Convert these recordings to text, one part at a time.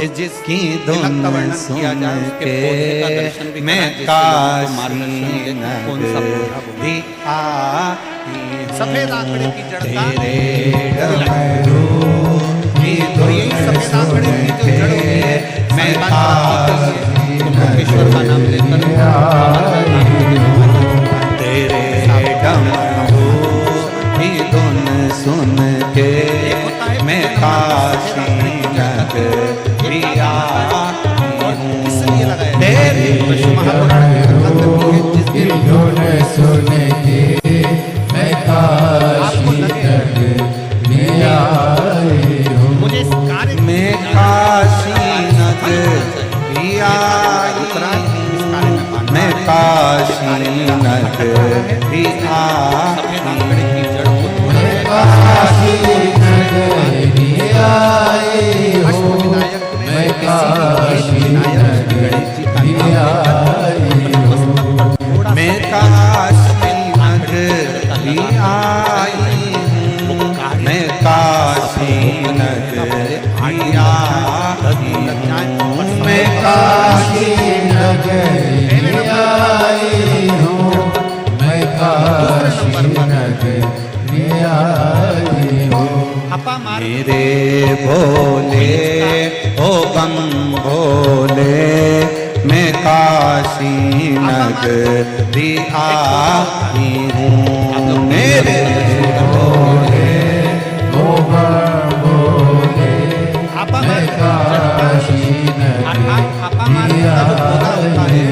जिसकी धुन सुन के मैं काशी नगरी आई सफेद आंकड़े की जड़ता तो यही सफेद आंकड़े की जो जड़ होती है मैं ईश्वर का नाम लेकर तेरे डमरू की धुन सुन के मैं काशी नगरी इसलिए लगाया तेरे महापुराण की धुन सुन के मैं काशी नगरी आई हूँ। मुझे इस कार्य मैं काशी नगरी आई मैं काशी नगरी आई मैं काशी नगरी आई हूँ। मैं काशी नगरी आई हूँ। मैं काशी नगरी आई हूँ। मैं काशी नगरी आई हूँ। मैं काशी नगरी आई हूँ। मैं काशी नगरी आई हूँ। अपा मार मेरे भोले ओ बम भोले मैं काशी नगरी आई हूँ। मेरे भोले ओ बोले अपा मैं काशी आपा मार का जो पौधा होता है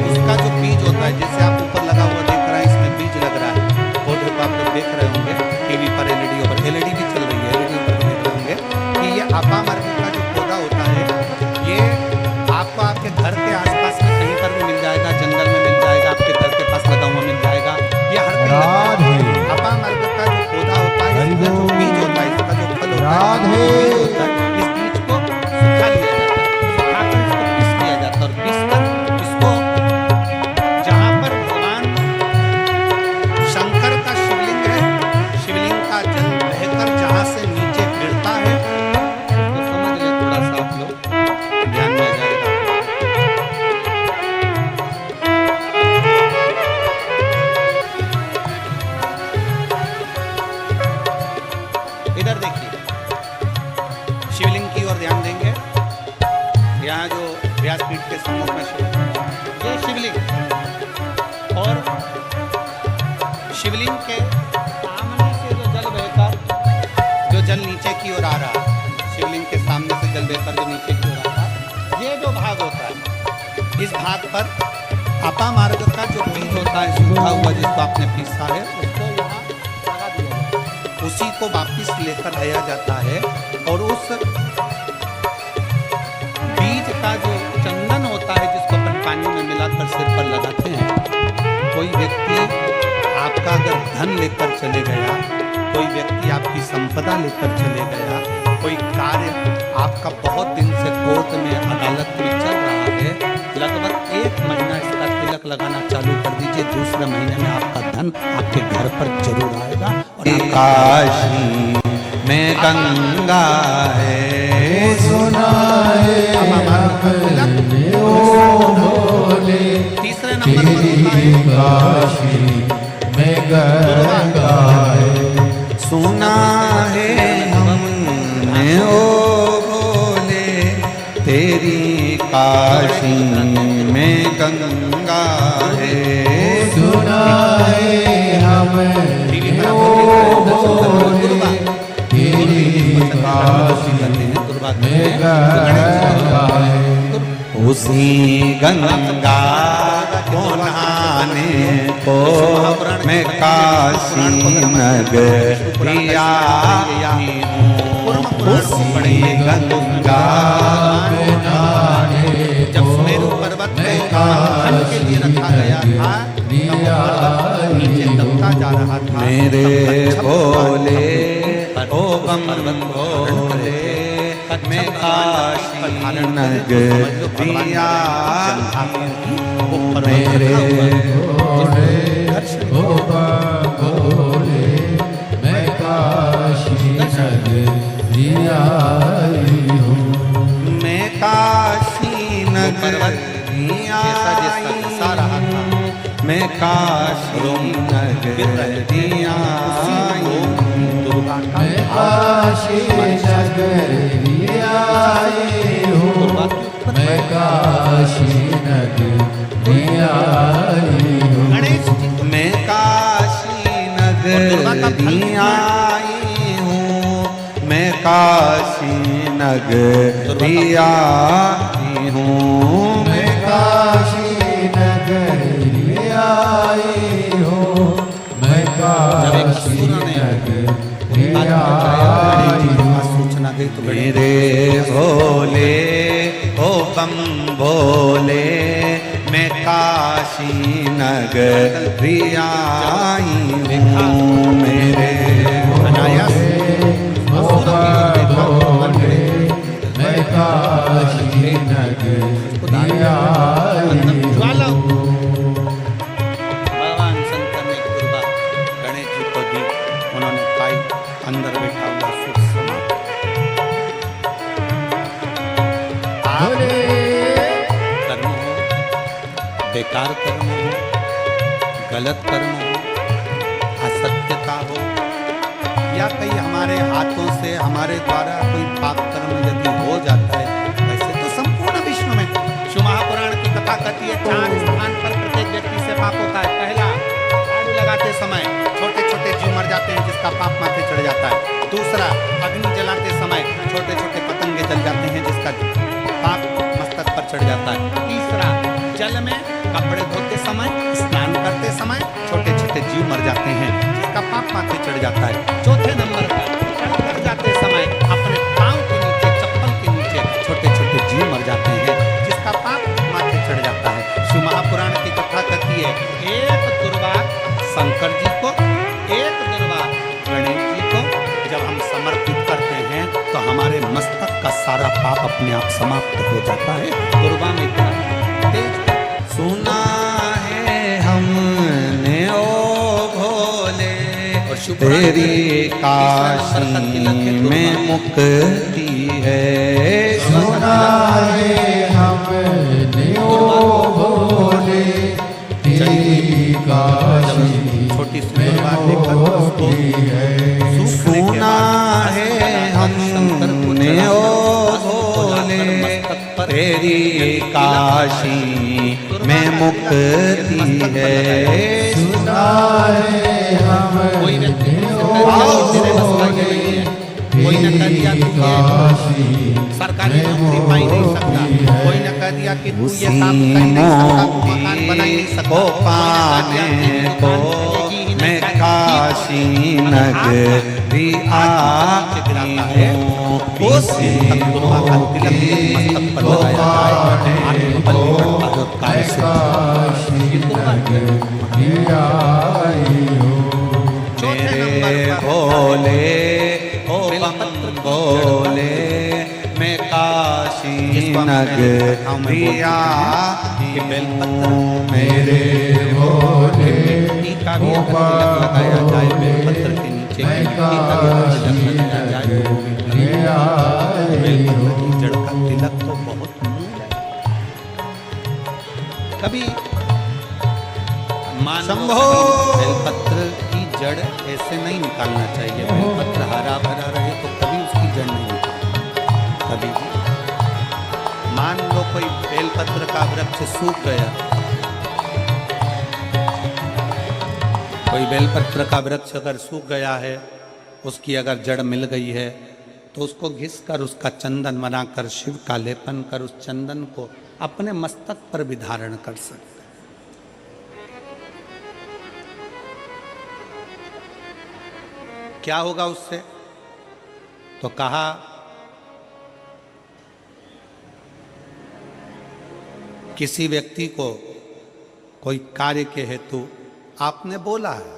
उसका जो बीज होता है जैसे आप ऊपर लगा हुआ देख रहा है इसमें बीज लग रहा है पौधे को आप लोग देख रहे होंगे टीवी पर एलईडी पर एलईडी भी चल रही है एलईडी पर देख रहे होंगे कि ये आपा मार्केट का जो पौधा होता है ये आपको आपके घर के आसपास में कहीं पर भी मिल जाएगा जंगल में मिल जाएगा आपके घर के पास लगा हुआ मिल जाएगा ये हर कहीं आपा मार्केट का जो पौधा होता है इसका जो बीज होता है इसका जो फल होता है इस बीज को सुखा लिया जाता है सुखाकर इसको पीस लिया जाता है और पीस कर इसको जहाँ पर भगवान शंकर का शिवलिंग है शिवलिंग का जल बहकर जहाँ से नीचे गिरता है तो समझ ले थोड़ा सा आप लोग ध्यान में आ जाएगा इधर देखिए शिवलिंग की ओर ध्यान देंगे यहाँ जो व्यासपीठ के सम्मुख में ये शिवलिंग और शिवलिंग के सामने से जो जल बहकर जो जल नीचे की ओर आ रहा है शिवलिंग के सामने से जल बहकर जो नीचे की ओर आ रहा है ये जो भाग होता है इस भाग पर आपा मार्ग का जो बीज होता है सूखा हुआ जिसको आपने पीसा है उसको यहाँ लगा दिया जाता है उसी को वापिस लेकर आया जाता है और उस बीज का जो चंदन होता है जिसको अपन पानी में मिलाकर सिर पर लगाते हैं कोई व्यक्ति आपका अगर धन लेकर चले गया कोई व्यक्ति आपकी संपदा लेकर चले गया कोई कार्य आपका बहुत दिन से कोर्ट में अदालत में चल रहा है लगभग 1 महीना इसका तिलक लगाना चालू कर दीजिए दूसरे महीने में आपका धन आपके घर पर जरूर आएगा और काशी में गंगा है सुना है ओ बोले तीसरे नंबर पर होता है काशी में गंगा है। सुना है हमने ओ बोले तेरी काशी में गंगा है। सुना है हमने ओ बोले तेरी काशी में गंगा है। उसी गंगा को नहाने को मैं काशी नगरी आई हूँ। उसी गंगा में नहाने जब मेरू पर्वत में मंथन के लिए रखा गया था नीचे दबता जा रहा था मेरे भोले ओ बम भोले मैं काशी नगरी आई हूँ। मेरे भोले ओ भोले मैं काशी नगरी आई हूँ। मैं काशी जैसा जैसा जैसा रहा था मैं काशी नगरी आई दुर्गा का मैं काशी नगरी आई हूँ मैं काशी नगरी आई हूँ गणेश जी मैं काशी नगरी आई हूँ मैं काशी नगरी आई हूँ मैं काशी नगरी आई हूँ मैं काशी नगरी आई हूँ सूचना दे तो मेरे भोले ओ बम भोले मैं काशी नगरी आई हूँ मेरे अनायास भोले मैं काशी नगरी आई ज्वाला हूँ भगवान शंकर ने कृपा गणेश जी को दी उन्होंने पाई अंदर बैठा हुआ सुख समाप्त भोले कर्म हो बेकार कर्म हो गलत कर्म हो असत्यता हो या कहीं हमारे हाथों से हमारे द्वारा कोई पाप कर्म यदि हो जाता है वैसे तो संपूर्ण विश्व में शिव महापुराण की कथा कहती है 4 स्थान पर प्रत्येक व्यक्ति से पाप होता है। पहला, झाड़ू लगाते समय छोटे छोटे जीव मर जाते हैं जिसका पाप माथे चढ़ जाता है। दूसरा, अग्नि जलाते समय छोटे छोटे पतंगे जल जाते हैं जिसका पाप मस्तक पर चढ़ जाता है। तीसरा, जल में कपड़े धोते समय स्नान करते समय छोटे छोटे जीव मर जाते हैं जिसका पाप माथे चढ़ जाता है। चौथे नंबर पर चढ़ जाते समय अपने पांव के नीचे चप्पल के नीचे छोटे छोटे जीव मर जाते हैं जिसका पाप माथे चढ़ जाता है। शिव महापुराण की कथा कहती है एक दुर्वा शंकर जी को एक दुर्वा गणेश जी को जब हम समर्पित करते हैं तो हमारे मस्तक का सारा पाप अपने आप समाप्त हो जाता है। दुर्वा में इतना तेज सुना है हमने ओ भोले तेरी काशी में मुक्ति है सुना है हमने ओ भोले तेरी काशी छोटी सी बात लेकर उसको मुक्ति है सुना है हमने ओ भोले तेरी काशी में मुक्ति है सुना है कोई व्यक्ति हमने तेरे बस का नहीं है। कोई ने कह दिया तू ये सरकारी नौकरी पाई नहीं सकता। कोई ने कह दिया कि तू ये काम कर नहीं सकता, तू मकान बना ही नहीं सकता। को पाने को मैं काशी नगरी आई हूँ उसी दुर्गा का तिलक मस्तक पर लगाया जाए आत्मबल बढ़ता है और कार्य सिद्ध होता मेरे भोले ओ बम भोले मैं काशी नगरी आई हूँ मेरे भोले मिट्टी का भी अगर तिलक लगाया जाए बेलपत्र के नीचे मिट्टी का भी अगर तिलक लगाया जाए तो बेलपत्र की जड़ का तिलक तो बहुत मूल है। कभी शंभो बेलपत्र की जड़ ऐसे नहीं निकालना चाहिए। बेलपत्र हरा भरा रहे तो कभी उसकी जड़ नहीं निकालना कभी भी। मान लो कोई बेलपत्र का वृक्ष सूख गया, कोई बेलपत्र का वृक्ष अगर सूख गया है, उसकी अगर जड़ मिल गई है तो उसको घिस कर उसका चंदन बनाकर शिव का लेपन कर उस चंदन को अपने मस्तक पर भी धारण कर सकते। क्या होगा उससे? तो कहा किसी व्यक्ति को कोई कार्य के हेतु आपने बोला है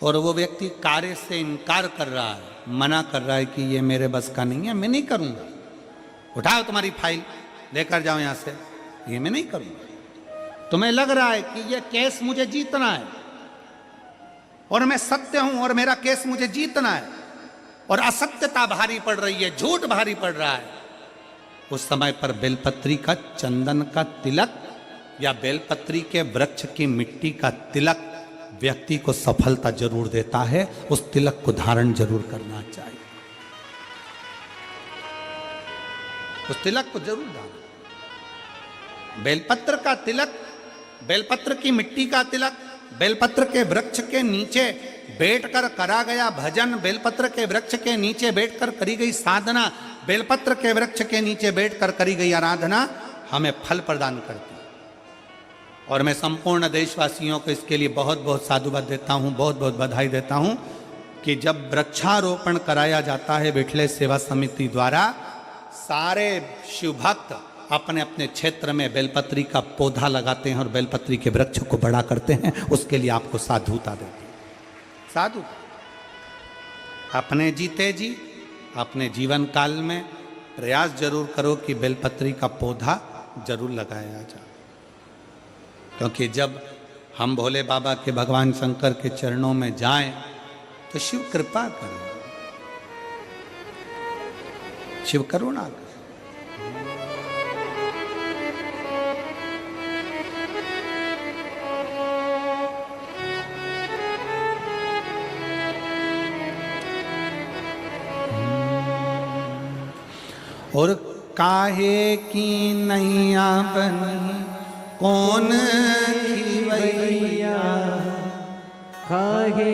और वो व्यक्ति कार्य से इनकार कर रहा है, मना कर रहा है कि ये मेरे बस का नहीं है, मैं नहीं करूंगा, उठाओ तुम्हारी फाइल लेकर जाओ यहां से, ये मैं नहीं करूंगा। तुम्हें लग रहा है कि ये केस मुझे जीतना है और मैं सत्य हूं और मेरा केस मुझे जीतना है और असत्यता भारी पड़ रही है, झूठ भारी पड़ रहा है, उस समय पर बेलपत्री का चंदन का तिलक या बेलपत्री के वृक्ष की मिट्टी का तिलक व्यक्ति को सफलता जरूर देता है। उस तिलक को धारण जरूर करना चाहिए, उस तिलक को जरूर धारण। बेलपत्र का तिलक, बेलपत्र की मिट्टी का तिलक, बेलपत्र के वृक्ष के नीचे बैठकर करा गया भजन, बेलपत्र के वृक्ष के नीचे बैठकर करी गई साधना, बेलपत्र के वृक्ष के नीचे बैठकर करी गई आराधना हमें फल प्रदान करती है। और मैं संपूर्ण देशवासियों को इसके लिए बहुत बहुत साधुवाद देता हूँ, बहुत बहुत बधाई देता हूँ कि जब वृक्षारोपण कराया जाता है विठले सेवा समिति द्वारा, सारे शिव भक्त अपने अपने क्षेत्र में बेलपत्री का पौधा लगाते हैं और बेलपत्री के वृक्ष को बड़ा करते हैं। उसके लिए आपको साधुता देते हैं। साधु अपने जीते जी अपने जीवन काल में प्रयास जरूर करो कि बेलपत्री का पौधा जरूर लगाया जाए, क्योंकि जब हम भोले बाबा के भगवान शंकर के चरणों में जाएं तो शिव कृपा करें, शिव करुणा करें। और काहे की नैया बनी कौन खिवैया, काहे